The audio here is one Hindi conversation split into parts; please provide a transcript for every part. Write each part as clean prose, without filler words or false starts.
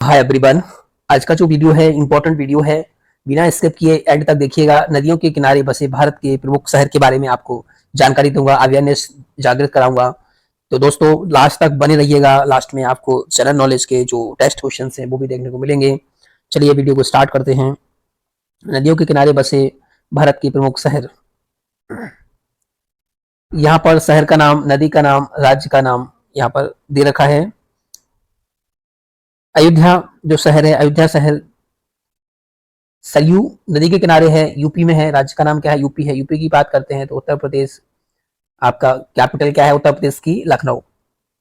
Hi everyone. आज का जो वीडियो है इंपॉर्टेंट वीडियो है। बिना स्किप किए एंड तक देखिएगा। नदियों के किनारे बसे भारत के प्रमुख शहर के बारे में आपको जानकारी दूंगा, अवेयरनेस जागृत कराऊंगा। तो दोस्तों लास्ट तक बने रहिएगा। लास्ट में आपको जनरल नॉलेज के जो टेस्ट क्वेश्चन हैं वो भी देखने को मिलेंगे। चलिए वीडियो को स्टार्ट करते हैं। नदियों के किनारे बसे भारत के प्रमुख शहर। यहाँ पर शहर का नाम, नदी का नाम, राज्य का नाम यहाँ पर दे रखा है। अयोध्या जो शहर है, अयोध्या शहर सरयू नदी के किनारे है, यूपी में है। राज्य का नाम क्या है? यूपी है। यूपी की बात करते हैं तो उत्तर प्रदेश। आपका कैपिटल क्या है उत्तर प्रदेश की? लखनऊ।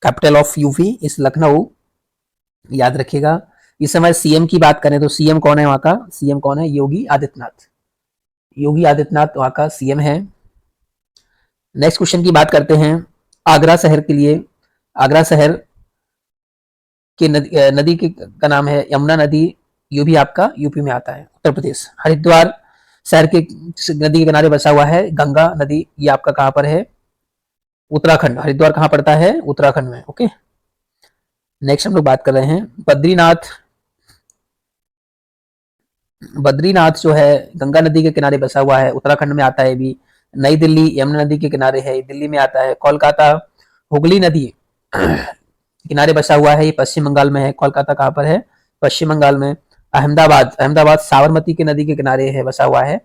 कैपिटल ऑफ यूपी इस लखनऊ, याद रखिएगा। इस समय सीएम की बात करें तो सीएम कौन है वहां का? सीएम कौन है? योगी आदित्यनाथ। योगी आदित्यनाथ वहां का सीएम है। नेक्स्ट क्वेश्चन की बात करते हैं। आगरा शहर के लिए, आगरा शहर के नदी का नाम है यमुना नदी। ये भी आपका यूपी में आता है, उत्तर प्रदेश। हरिद्वार शहर के नदी के किनारे बसा हुआ है गंगा नदी। ये आपका कहां पर है? उत्तराखंड। हरिद्वार कहां पड़ता है? उत्तराखंड में। ओके, नेक्स्ट हम लोग बात कर रहे हैं बद्रीनाथ। बद्रीनाथ जो है गंगा नदी के किनारे बसा हुआ है, उत्तराखंड में आता है भी। नई दिल्ली यमुना नदी के किनारे है, दिल्ली में आता है। कोलकाता हुगली नदी किनारे बसा हुआ है, ये पश्चिम बंगाल में है। कोलकाता कहां पर है? पश्चिम बंगाल में। अहमदाबाद, अहमदाबाद साबरमती के नदी के किनारे है, बसा हुआ है,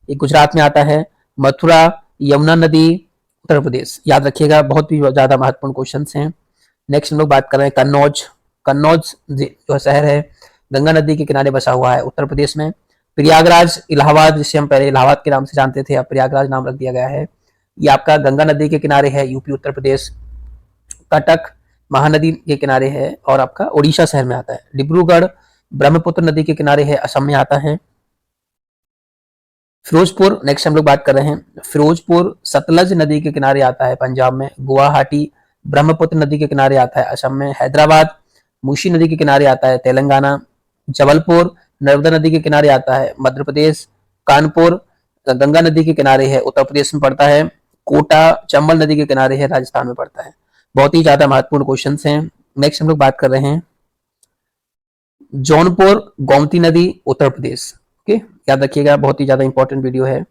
ये गुजरात में आता है। मथुरा यमुना नदी, उत्तर प्रदेश। याद रखिएगा, बहुत ही ज्यादा महत्वपूर्ण क्वेश्चन हैं। नेक्स्ट हम लोग बात कर रहे हैं कन्नौज। कन्नौज जो शहर है गंगा नदी के किनारे बसा हुआ है, उत्तर प्रदेश में। प्रयागराज इलाहाबाद, जिसे हम पहले इलाहाबाद के नाम से जानते थे, अब प्रयागराज नाम रख दिया गया है। ये आपका गंगा नदी के किनारे है, यूपी उत्तर प्रदेश। कटक महानदी के किनारे है और आपका ओडिशा शहर में आता है। डिब्रूगढ़ ब्रह्मपुत्र नदी के किनारे है, असम में आता है। फिरोजपुर, नेक्स्ट हम लोग बात कर रहे हैं। फिरोजपुर सतलज नदी के किनारे आता है, पंजाब में। गुवाहाटी ब्रह्मपुत्र नदी के किनारे आता है, असम में। हैदराबाद मूसी नदी के किनारे आता है, तेलंगाना। जबलपुर नर्मदा नदी के किनारे आता है, मध्य प्रदेश। कानपुर गंगा नदी के किनारे है, उत्तर प्रदेश में पड़ता है। कोटा चंबल नदी के किनारे है, राजस्थान में पड़ता है। बहुत ही ज्यादा महत्वपूर्ण क्वेश्चन हैं। नेक्स्ट हम लोग बात कर रहे हैं जौनपुर गोमती नदी, उत्तर प्रदेश। ओके, याद रखिएगा, बहुत ही ज्यादा इंपॉर्टेंट वीडियो है।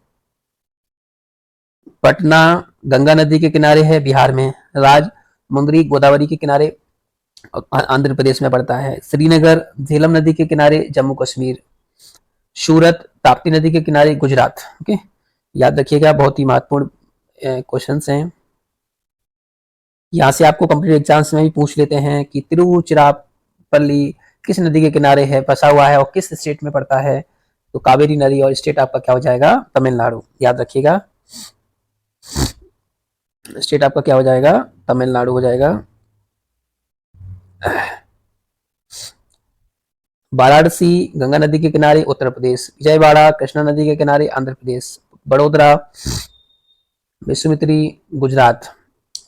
पटना गंगा नदी के किनारे है, बिहार में। राजमुंदरी गोदावरी के किनारे, आंध्र प्रदेश में पड़ता है। श्रीनगर झेलम नदी के किनारे, जम्मू कश्मीर। सूरत ताप्ती नदी के किनारे, गुजरात। ओके, याद रखिएगा, बहुत ही महत्वपूर्ण क्वेश्चन हैं। यहाँ से आपको कंप्लीट एग्जाम्स में भी पूछ लेते हैं कि तिरुचिरापल्ली किस नदी के किनारे है, बसा हुआ है और किस स्टेट में पड़ता है? तो कावेरी नदी, और स्टेट आपका क्या हो जाएगा? तमिलनाडु। याद रखिएगा, स्टेट आपका क्या हो जाएगा? तमिलनाडु हो जाएगा। वाराणसी गंगा नदी के किनारे, उत्तर प्रदेश। विजयवाड़ा कृष्णा नदी के किनारे, आंध्र प्रदेश। बड़ोदरा विश्वामित्री, गुजरात।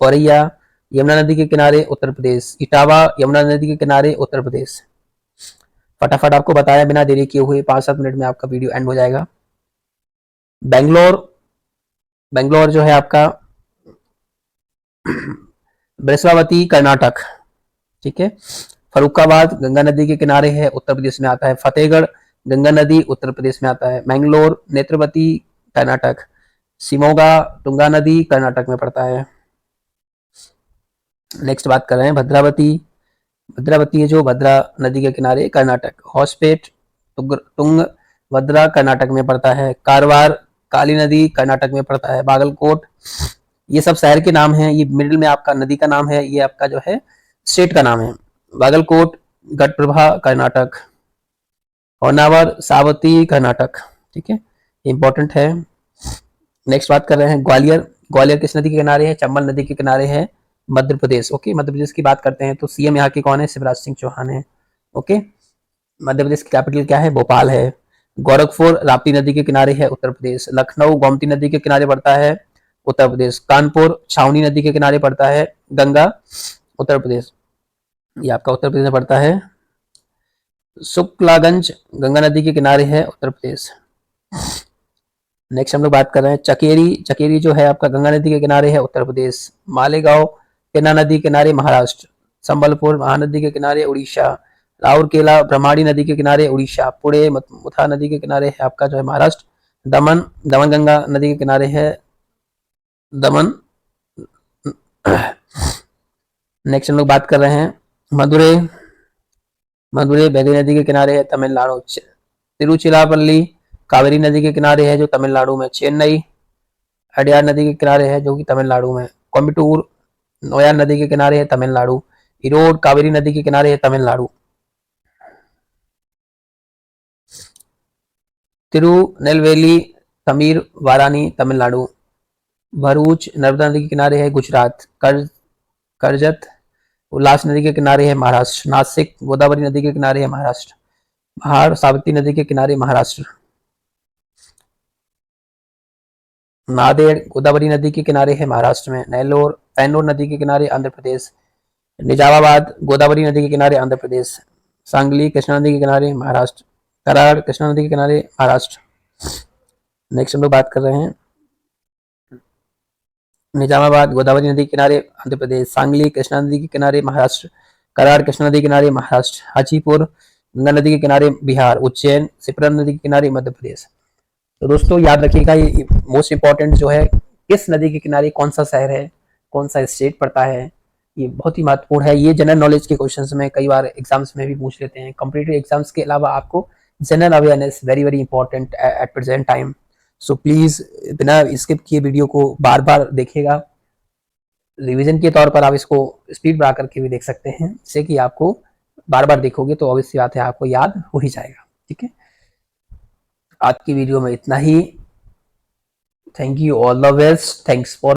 औरैया यमुना नदी के किनारे, उत्तर प्रदेश। इटावा यमुना नदी के किनारे, उत्तर प्रदेश। फटाफट आपको बताया बिना देरी किए हुए, 5-7 मिनट में आपका वीडियो एंड हो जाएगा। बेंगलोर, बेंगलोर जो है आपका ब्रसवावती, कर्नाटक। ठीक है। फरुखाबाद गंगा नदी के किनारे है, उत्तर प्रदेश में आता है। फतेहगढ़ गंगा नदी, उत्तर प्रदेश में आता है। मैंगलोर नेत्रवती, कर्नाटक। शिमोगा तुंगा नदी, कर्नाटक में पड़ता है। नेक्स्ट बात कर रहे हैं भद्रावती। भद्रावती है जो भद्रा नदी के किनारे, कर्नाटक। हॉसपेट तुंगभद्रा, कर्नाटक में पड़ता है। कारवार काली नदी, कर्नाटक में पड़ता है। बागलकोट, ये सब शहर के नाम हैं। ये मिडिल में आपका नदी का नाम है, ये आपका जो है स्टेट का नाम है। बागलकोट घटप्रभा, कर्नाटक। होनावर सावती, कर्नाटक। ठीक है, इंपॉर्टेंट है। नेक्स्ट बात कर रहे हैं ग्वालियर। ग्वालियर किस नदी के किनारे है? चंबल नदी के किनारे है, मध्य प्रदेश। ओके, मध्य प्रदेश की बात करते हैं तो सीएम यहाँ के कौन है? शिवराज सिंह चौहान है। ओके, मध्य प्रदेश की कैपिटल क्या है? भोपाल है। गोरखपुर राप्ती नदी के किनारे है, उत्तर प्रदेश। लखनऊ गोमती नदी के किनारे पड़ता है, उत्तर प्रदेश। कानपुर छावनी नदी के किनारे पड़ता है, गंगा, उत्तर प्रदेश। ये आपका उत्तर प्रदेश में पड़ता है। शुक्लागंज गंगा नदी के किनारे है, उत्तर प्रदेश। नेक्स्ट हम लोग बात कर रहे हैं चकेरी। चकेरी जो है आपका गंगा नदी के किनारे है, उत्तर प्रदेश। मालेगांव पेन्ना नदी के किनारे, महाराष्ट्र। संबलपुर महानदी के किनारे, उड़ीसा। राउरकेला ब्रह्माणी नदी के किनारे उड़ीसा, पुणे मुथा नदी के किनारे है आपका जो है महाराष्ट्र, दमन दमनगंगा नदी के किनारे है दमन। नेक्स्ट हम लोग बात कर रहे हैं मदुरई, मदुरई बेगई नदी के किनारे है तमिलनाडु। तिरुचिरापल्ली कावेरी नदी के किनारे है जो तमिलनाडु में। चेन्नई अडयार नदी के किनारे है जो कि तमिलनाडु में। कोयम्बटूर नोयार नदी के किनारे है तमिलनाडु। इरोड कावेरी नदी के किनारे है तमिलनाडु। तिरुनेलवेली तमीर वारानी तमिलनाडु। भरूच नर्मदा नदी के किनारे है गुजरात। करजत उल्लास नदी के किनारे है महाराष्ट्र। नासिक गोदावरी नदी के किनारे है महाराष्ट्र। महाड़ सावित्री नदी के किनारे महाराष्ट्र। नांदेड़ गोदावरी नदी के किनारे है महाराष्ट्र में। नेल्लोर पैनोर नदी के किनारे आंध्र प्रदेश। निजामाबाद गोदावरी नदी के किनारे आंध्र प्रदेश। सांगली कृष्णा नदी के किनारे महाराष्ट्र। कराड़ कृष्णा नदी के किनारे महाराष्ट्र। नेक्स्ट हम लोग बात कर रहे हैं निजामाबाद गोदावरी नदी के किनारे आंध्र प्रदेश। सांगली कृष्णा नदी के किनारे महाराष्ट्र। कराड़ कृष्णा नदी के किनारे महाराष्ट्र। हाजीपुर गंगा नदी के किनारे बिहार। उज्जैन सिप्रा नदी के किनारे मध्य प्रदेश। तो दोस्तों याद रखिएगा ये मोस्ट इंपॉर्टेंट जो है किस नदी के किनारे कौन सा शहर है, कौन सा स्टेट पड़ता है, ये बहुत ही महत्वपूर्ण है। ये जनरल नॉलेज के क्वेश्चंस में कई बार एग्जाम्स में भी पूछ लेते हैं। कॉम्पिटिटिव एग्जाम्स के अलावा आपको general awareness very very important at present time. So please बिना स्किप किए वीडियो को बार बार देखिएगा। रिवीजन के तौर पर आप इसको स्पीड बढ़ा करके भी देख सकते हैं, जिससे कि आपको बार बार देखोगे तो ऑब्वियस सी बात है आपको याद हो ही जाएगा। ठीक है, आज की वीडियो में इतना ही। Thank you, all the best, thanks for